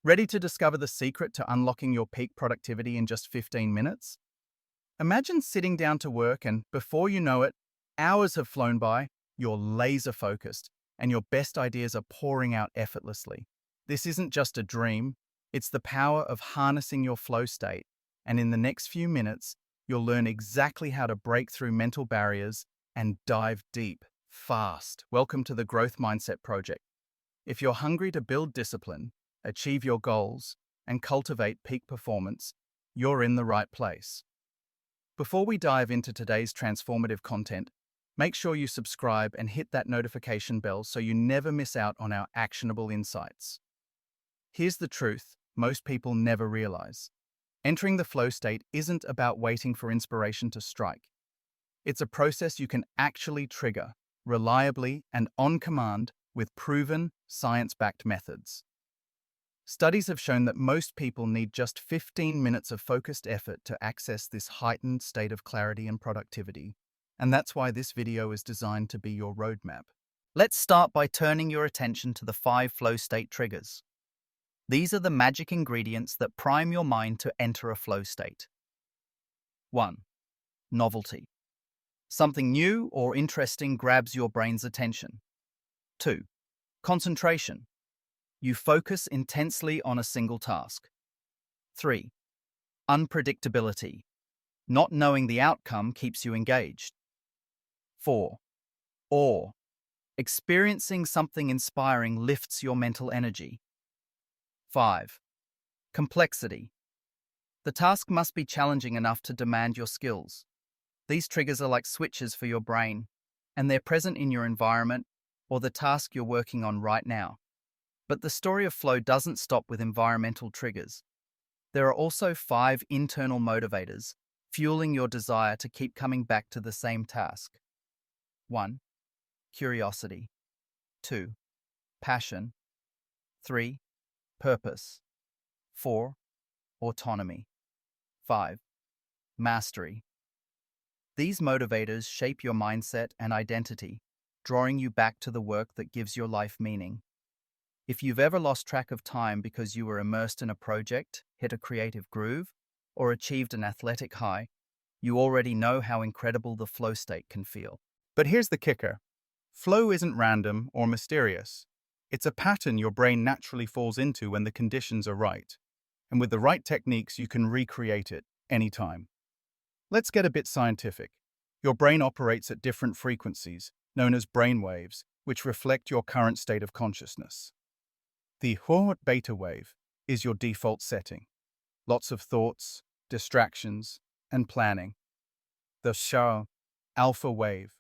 Ready to discover the secret to unlocking your peak productivity in just 15 minutes? Imagine sitting down to work and, before you know it, hours have flown by, you're laser focused, and your best ideas are pouring out effortlessly. This isn't just a dream, it's the power of harnessing your flow state, and in the next few minutes, you'll learn exactly how to break through mental barriers and dive deep, fast. Welcome to the Growth Mindset Project. If you're hungry to build discipline, achieve your goals, and cultivate peak performance, you're in the right place. Before we dive into today's transformative content, make sure you subscribe and hit that notification bell so you never miss out on our actionable insights. Here's the truth most people never realize. Entering the flow state isn't about waiting for inspiration to strike. It's a process you can actually trigger, reliably and on command, with proven, science-backed methods. Studies have shown that most people need just 15 minutes of focused effort to access this heightened state of clarity and productivity, and that's why this video is designed to be your roadmap. Let's start by turning your attention to the 5 flow state triggers. These are the magic ingredients that prime your mind to enter a flow state. 1. Novelty. Something new or interesting grabs your brain's attention. 2. Concentration. You focus intensely on a single task. 3. Unpredictability. Not knowing the outcome keeps you engaged. 4. Awe. Experiencing something inspiring lifts your mental energy. 5. Complexity. The task must be challenging enough to demand your skills. These triggers are like switches for your brain, and they're present in your environment or the task you're working on right now. But the story of flow doesn't stop with environmental triggers. There are also 5 internal motivators, fueling your desire to keep coming back to the same task. 1. Curiosity. 2. Passion. 3. Purpose. 4. Autonomy. 5. Mastery. These motivators shape your mindset and identity, drawing you back to the work that gives your life meaning. If you've ever lost track of time because you were immersed in a project, hit a creative groove, or achieved an athletic high, you already know how incredible the flow state can feel. But here's the kicker. Flow isn't random or mysterious. It's a pattern your brain naturally falls into when the conditions are right. And with the right techniques, you can recreate it anytime. Let's get a bit scientific. Your brain operates at different frequencies, known as brain waves, which reflect your current state of consciousness. The beta wave is your default setting. Lots of thoughts, distractions, and planning. The alpha wave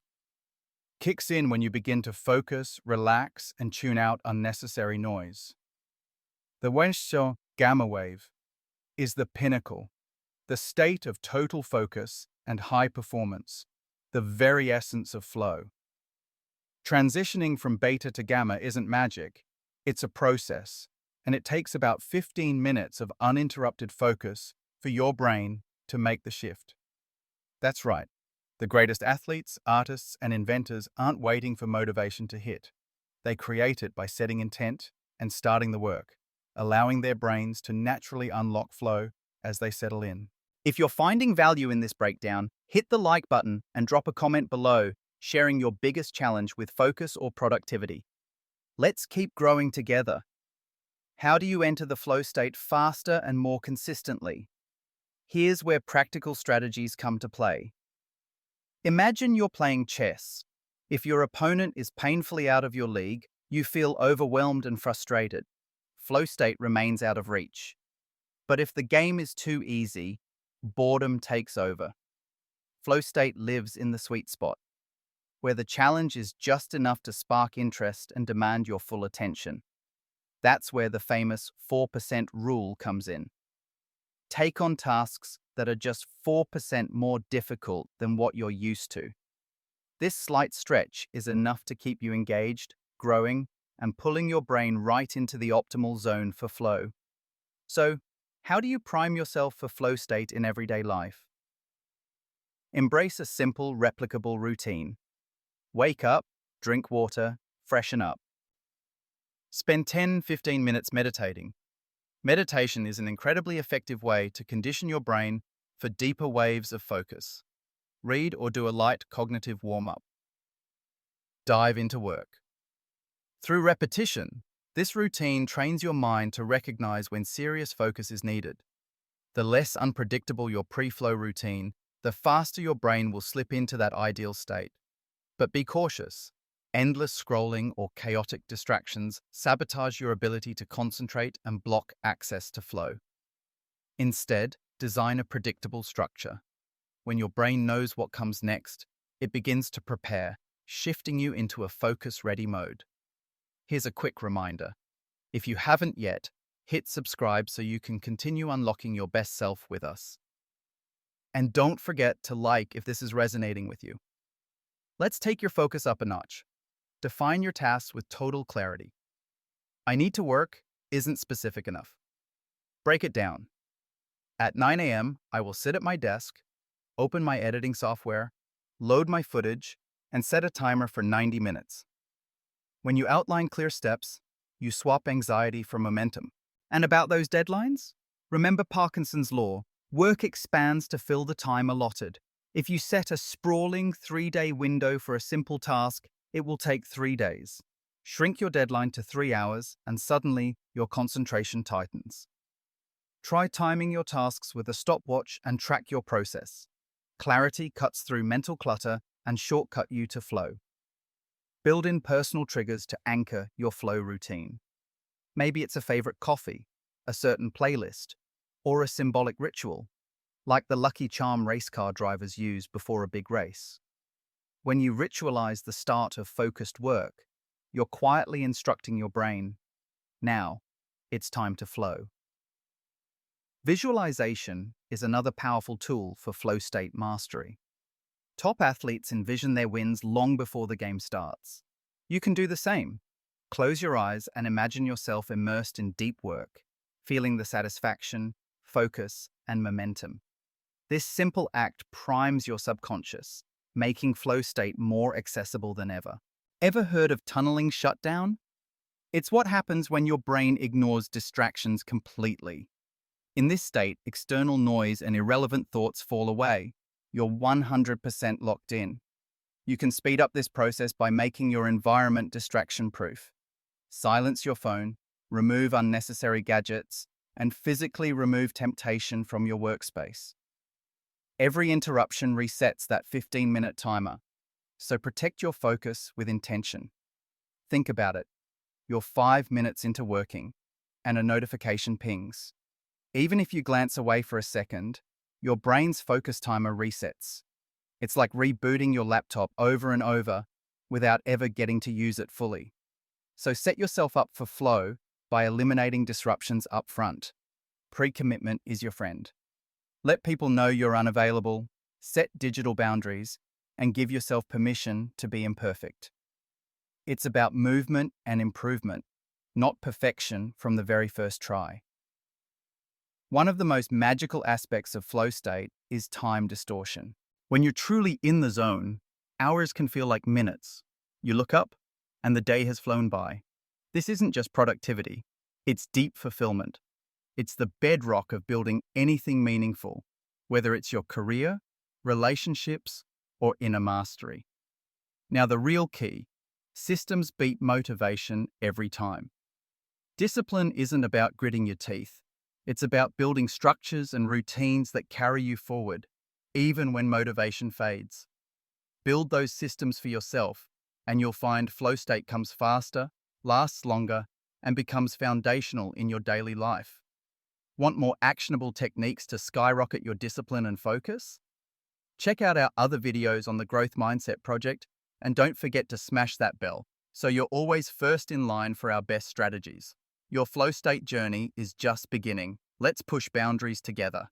kicks in when you begin to focus, relax, and tune out unnecessary noise. The gamma wave is the pinnacle, the state of total focus and high performance, the very essence of flow. Transitioning from beta to gamma isn't magic. It's a process, and it takes about 15 minutes of uninterrupted focus for your brain to make the shift. That's right. The greatest athletes, artists, and inventors aren't waiting for motivation to hit. They create it by setting intent and starting the work, allowing their brains to naturally unlock flow as they settle in. If you're finding value in this breakdown, hit the like button and drop a comment below, sharing your biggest challenge with focus or productivity. Let's keep growing together. How do you enter the flow state faster and more consistently? Here's where practical strategies come to play. Imagine you're playing chess. If your opponent is painfully out of your league, you feel overwhelmed and frustrated. Flow state remains out of reach. But if the game is too easy, boredom takes over. Flow state lives in the sweet spot, where the challenge is just enough to spark interest and demand your full attention. That's where the famous 4% rule comes in. Take on tasks that are just 4% more difficult than what you're used to. This slight stretch is enough to keep you engaged, growing, and pulling your brain right into the optimal zone for flow. So, how do you prime yourself for flow state in everyday life? Embrace a simple, replicable routine. Wake up, drink water, freshen up. Spend 10-15 minutes meditating. Meditation is an incredibly effective way to condition your brain for deeper waves of focus. Read or do a light cognitive warm-up. Dive into work. Through repetition, this routine trains your mind to recognize when serious focus is needed. The less unpredictable your pre-flow routine, the faster your brain will slip into that ideal state. But be cautious. Endless scrolling or chaotic distractions sabotage your ability to concentrate and block access to flow. Instead, design a predictable structure. When your brain knows what comes next, it begins to prepare, shifting you into a focus-ready mode. Here's a quick reminder. If you haven't yet, hit subscribe so you can continue unlocking your best self with us. And don't forget to like if this is resonating with you. Let's take your focus up a notch. Define your tasks with total clarity. I need to work isn't specific enough. Break it down. At 9 a.m., I will sit at my desk, open my editing software, load my footage, and set a timer for 90 minutes. When you outline clear steps, you swap anxiety for momentum. And about those deadlines? Remember Parkinson's law. Work expands to fill the time allotted. If you set a sprawling 3-day window for a simple task, it will take 3 days. Shrink your deadline to 3 hours, and suddenly your concentration tightens. Try timing your tasks with a stopwatch and track your process. Clarity cuts through mental clutter and shortcut you to flow. Build in personal triggers to anchor your flow routine. Maybe it's a favorite coffee, a certain playlist, or a symbolic ritual, like the Lucky Charm race car drivers use before a big race. When you ritualize the start of focused work, you're quietly instructing your brain, now, it's time to flow. Visualization is another powerful tool for flow state mastery. Top athletes envision their wins long before the game starts. You can do the same. Close your eyes and imagine yourself immersed in deep work, feeling the satisfaction, focus, and momentum. This simple act primes your subconscious, making flow state more accessible than ever. Ever heard of tunneling shutdown? It's what happens when your brain ignores distractions completely. In this state, external noise and irrelevant thoughts fall away. You're 100% locked in. You can speed up this process by making your environment distraction-proof. Silence your phone, remove unnecessary gadgets, and physically remove temptation from your workspace. Every interruption resets that 15-minute timer, so protect your focus with intention. Think about it. You're 5 minutes into working, and a notification pings. Even if you glance away for a second, your brain's focus timer resets. It's like rebooting your laptop over and over without ever getting to use it fully. So set yourself up for flow by eliminating disruptions up front. Pre-commitment is your friend. Let people know you're unavailable, set digital boundaries, and give yourself permission to be imperfect. It's about movement and improvement, not perfection from the very first try. One of the most magical aspects of flow state is time distortion. When you're truly in the zone, hours can feel like minutes. You look up, and the day has flown by. This isn't just productivity, it's deep fulfillment. It's the bedrock of building anything meaningful, whether it's your career, relationships, or inner mastery. Now the real key, systems beat motivation every time. Discipline isn't about gritting your teeth. It's about building structures and routines that carry you forward, even when motivation fades. Build those systems for yourself, and you'll find flow state comes faster, lasts longer, and becomes foundational in your daily life. Want more actionable techniques to skyrocket your discipline and focus? Check out our other videos on the Growth Mindset Project, and don't forget to smash that bell so you're always first in line for our best strategies. Your flow state journey is just beginning. Let's push boundaries together.